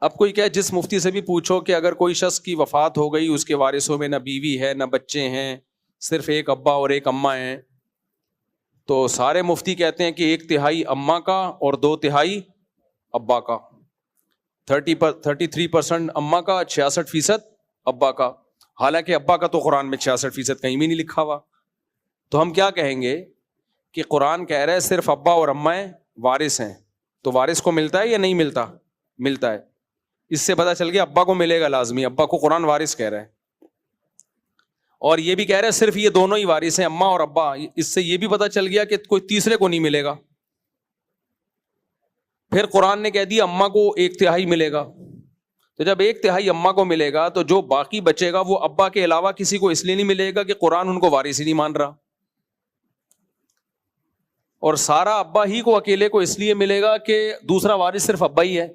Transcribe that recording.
اب کوئی کہے جس مفتی سے بھی پوچھو کہ اگر کوئی شخص کی وفات ہو گئی، اس کے وارثوں میں نہ بیوی ہے نہ بچے ہیں، صرف ایک ابا اور ایک اماں ہیں، تو سارے مفتی کہتے ہیں کہ 1/3 اماں کا اور 2/3 ابا کا، 33% اماں کا، 66% ابا کا. حالانکہ ابا کا تو قرآن میں 66% کہیں بھی نہیں لکھا ہوا. تو ہم کیا کہیں گے کہ قرآن کہہ رہا ہے صرف ابا اور اماں وارث ہیں، تو وارث کو ملتا ہے یا نہیں ملتا؟ ملتا ہے. اس سے پتہ چل گیا ابا کو ملے گا لازمی، ابا کو قرآن وارث کہہ رہا ہے. اور یہ بھی کہہ رہے ہیں صرف یہ دونوں ہی وارث ہیں، اماں اور ابا. اس سے یہ بھی پتہ چل گیا کہ کوئی تیسرے کو نہیں ملے گا. پھر قرآن نے کہہ دیا اماں کو 1/3 ملے گا. تو جب 1/3 اماں کو ملے گا تو جو باقی بچے گا وہ ابا کے علاوہ کسی کو اس لیے نہیں ملے گا کہ قرآن ان کو وارث ہی نہیں مان رہا. اور سارا ابا ہی کو اکیلے کو اس لیے ملے گا کہ دوسرا وارث صرف ابا ہی ہے.